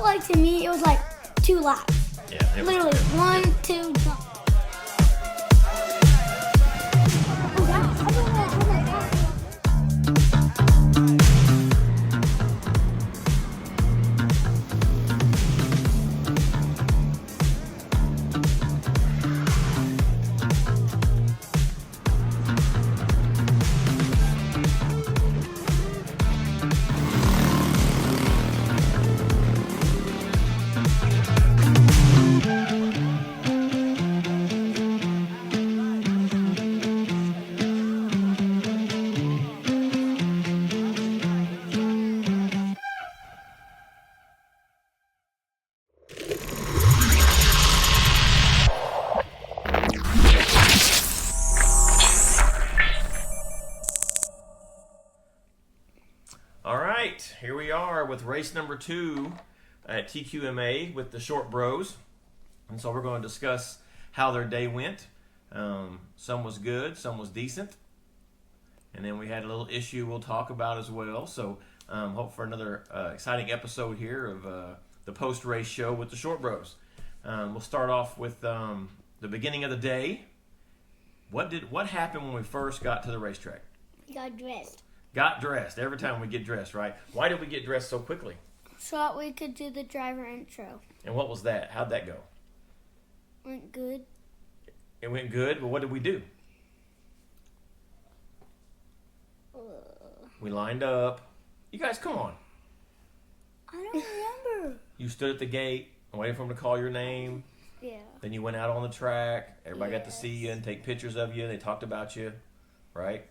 like to me it was like 2 laps. Yeah. Literally 1, 2, jump. All right, here we are with race number 2 at TQMA with the Short Bros. And so we're going to discuss how their day went. Some was good, some was decent. And then we had a little issue we'll talk about as well. So hope for another exciting episode here of the post-race show with the Short Bros. We'll start off with the beginning of the day. What happened when we first got to the racetrack? We got dressed. Got dressed. Every time we get dressed, right? Why did we get dressed so quickly? So we could do the driver intro. And what was that? How'd that go? Went good. It went good, but what did we do? We lined up. You guys, come on. I don't remember. You stood at the gate and waited for them to call your name. Yeah. Then you went out on the track. Everybody got to see you and take pictures of you. They talked about you, right?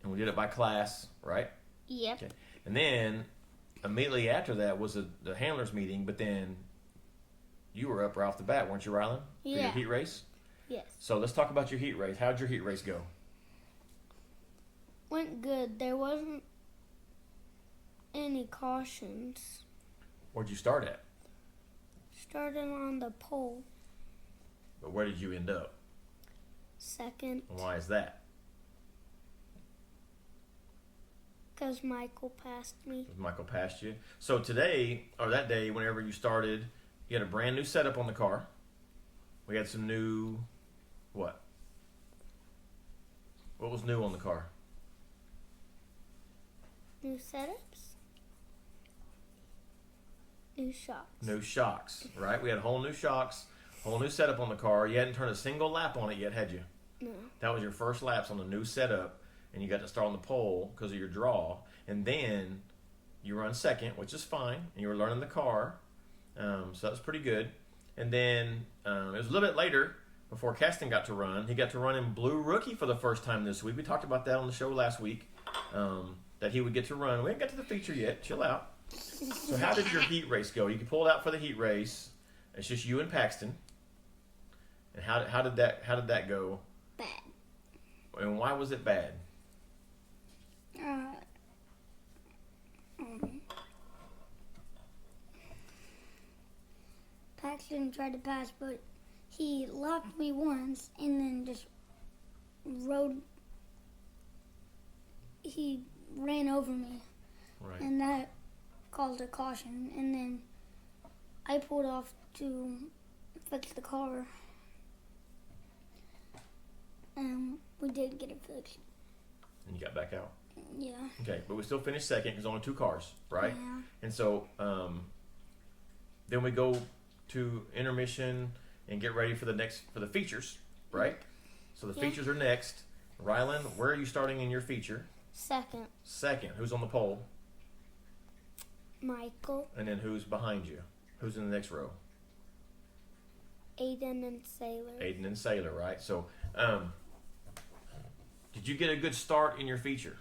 And we did it by class, right? Yep. Okay. And then immediately after that was the handlers meeting, but then you were up right off the bat, weren't you, Rylan? For your Yeah. heat race? Yes. So let's talk about your heat race. How'd your heat race go? Went good. There wasn't any cautions. Where'd you start at? Started on the pole. But where did you end up? Second. And why is that? Because Michael passed me. Michael passed you. So today, or that day, whenever you started, you had a brand new setup on the car. We had some new, what? What was new on the car? New setups. New shocks. New shocks, right? We had whole new shocks, whole new setup on the car. You hadn't turned a single lap on it yet, had you? No. That was your first laps on the new setup, and you got to start on the pole because of your draw. And then you run second, which is fine, and you were learning the car, so that was pretty good. And then it was a little bit later before Kasten got to run. He got to run in Blue Rookie for the first time this week. We talked about that on the show last week, that he would get to run. We haven't got to the feature yet. Chill out. So how did your heat race go? You pulled out for the heat race. It's just you and Paxton. And how did that go? Bad. And why was it bad? Paxton tried to pass, but he locked me once and then just he ran over me. Right. And that caused a caution. And then I pulled off to fix the car. And we did get it fixed. And you got back out. Yeah. Okay, but we still finished second because only 2 cars, right? Yeah. And so then we go to intermission and get ready for the features, right? So the Yeah. features are next. Rylan, where are you starting in your feature? Second, Second. Who's on the pole? Michael, And then who's behind you? Who's in the next row? Aiden, and Sailor. Aiden and Sailor, right? So did you get a good start in your feature?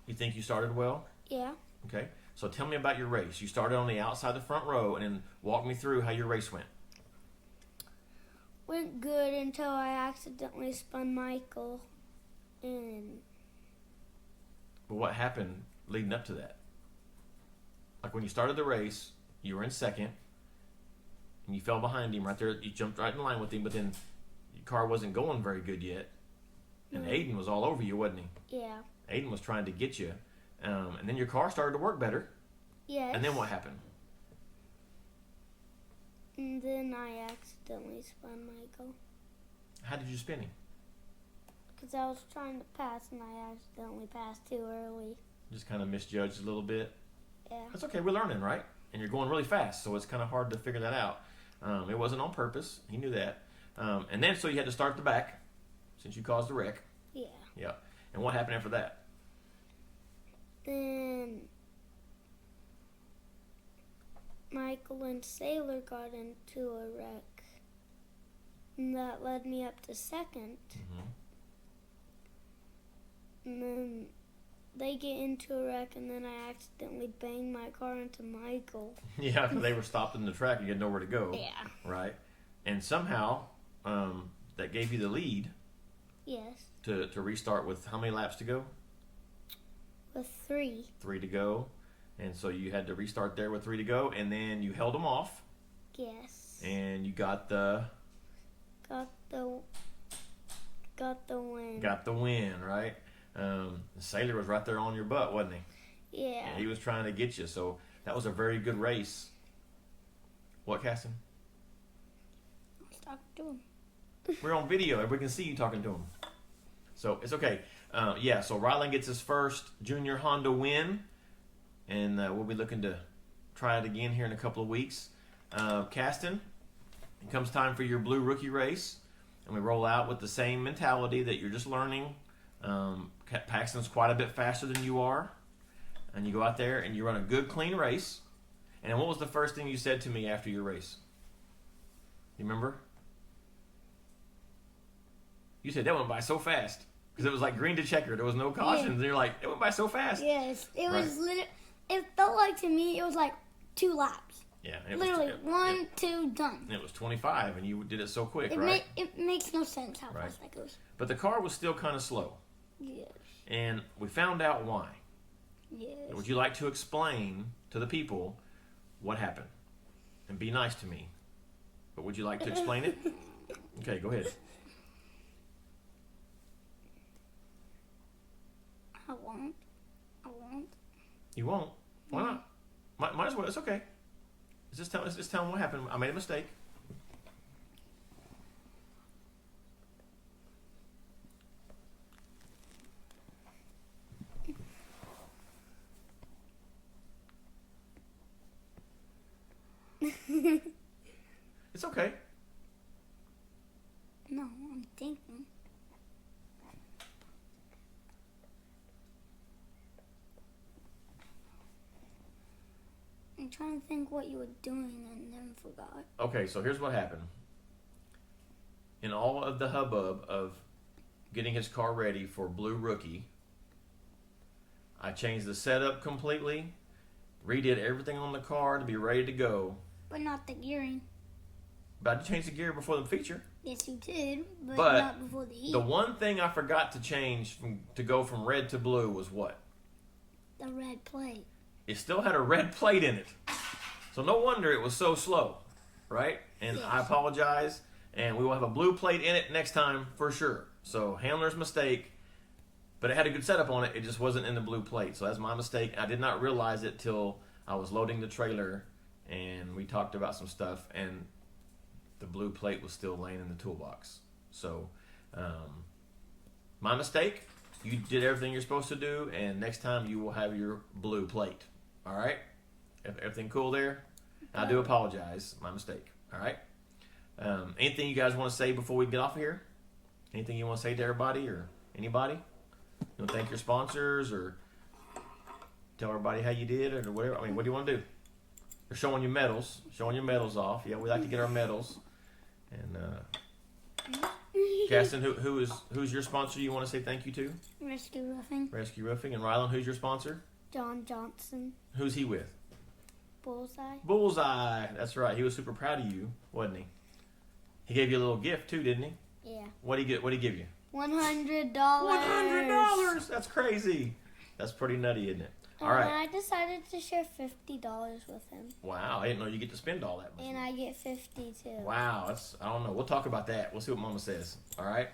You think you started well? Yeah. Okay. So tell me about your race. You started on the outside the front row, and then walk me through how your race went. Went good until I accidentally spun Michael. And But what happened leading up to that? Like when you started the race, you were in second, and you fell behind him right there. You jumped right in line with him, but then your car wasn't going very good yet. And Aiden was all over you, wasn't he? yeah. Aiden was trying to get you. And then your car started to work better. Yes. And then what happened? And then I accidentally spun Michael. How did you spin him? Because I was trying to pass and I accidentally passed too early. Just kind of misjudged a little bit. Yeah. That's okay. We're learning, right? And you're going really fast, so it's kind of hard to figure that out. It wasn't on purpose. He knew that. And then so you had to start at the back since you caused the wreck. Yeah. Yeah. And what happened after that? Then Michael and Sailor got into a wreck. And that led me up to second. Mm-hmm. And then they get into a wreck, and then I accidentally banged my car into Michael. Yeah, because they were stopped in the track and you had nowhere to go. Yeah. Right. And somehow that gave you the lead. Yes. To restart with how many laps to go? With 3. 3 to go. And so you had to restart there with 3 to go, and then you held them off. Yes. And you got the win. Got the win, right? The Sailor was right there on your butt, wasn't he? Yeah. And he was trying to get you, so that was a very good race. What, Kasten? Talk to him. We're on video. Everybody can see you talking to him. So it's okay. So Rylan gets his first Junior Honda win, and we'll be looking to try it again here in a couple of weeks. Kasten, it comes time for your blue rookie race, and we roll out with the same mentality that you're just learning. Paxton's quite a bit faster than you are, and you go out there and you run a good, clean race. And what was the first thing you said to me after your race? You remember? You said that went by so fast because it was like green to checker. There was no cautions, and you're like, it went by so fast. Yes, it was literally. It felt like to me it was like 2 laps. Yeah, literally 1, 2, done. It was 25, and you did it so quick, right? It makes no sense how fast that goes. But the car was still kind of slow. Yes. And we found out why. Yes. Would you like to explain to the people what happened? And be nice to me. But would you like to explain it? Okay, go ahead. I won't. You won't? Why not? Might as well. It's okay. Just tell them what happened. I made a mistake. It's okay. No, I'm thinking. I'm trying to think what you were doing and then forgot. Okay, so here's what happened. In all of the hubbub of getting his car ready for Blue Rookie, I changed the setup completely, redid everything on the car to be ready to go. But not the gearing. But I changed the gear before the feature. Yes, you did, but not before the heat. The one thing I forgot to change to go from red to blue was what? The red plate. It still had a red plate in it. So no wonder it was so slow, right? And yes. I apologize, and we will have a blue plate in it next time for sure. So handler's mistake, but it had a good setup on it. It just wasn't in the blue plate. So that's my mistake. I did not realize it till I was loading the trailer, and we talked about some stuff, and the blue plate was still laying in the toolbox. So my mistake. You did everything you're supposed to do, and next time you will have your blue plate. All right? Everything cool there? I do apologize. My mistake. All right? Anything you guys want to say before we get off of here? Anything you want to say to everybody or anybody? You want to thank your sponsors or tell everybody how you did or whatever? I mean, what do you want to do? Or showing your medals. Showing your medals off. Yeah, we like to get our medals. And Kasten, who's your sponsor you want to say thank you to? Rescue Roofing. Rescue Roofing. And Rylan, who's your sponsor? John Johnson. Who's he with? Bullseye. Bullseye. That's right. He was super proud of you, wasn't he? He gave you a little gift too, didn't he? Yeah. What'd he give you? $100. $100. That's crazy. That's pretty nutty, isn't it? All right. I decided to share $50 with him. Wow, I didn't know you get to spend all that much. And I get 50 too. Wow, I don't know. We'll talk about that. We'll see what Mama says. All right.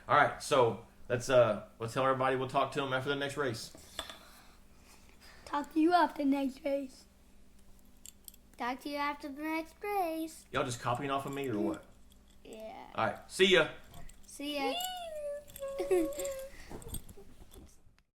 All right. So let's tell everybody. We'll talk to them after the next race. Talk to you after the next race. Talk to you after the next race. Y'all just copying off of me or what? Yeah. All right. See ya. See ya.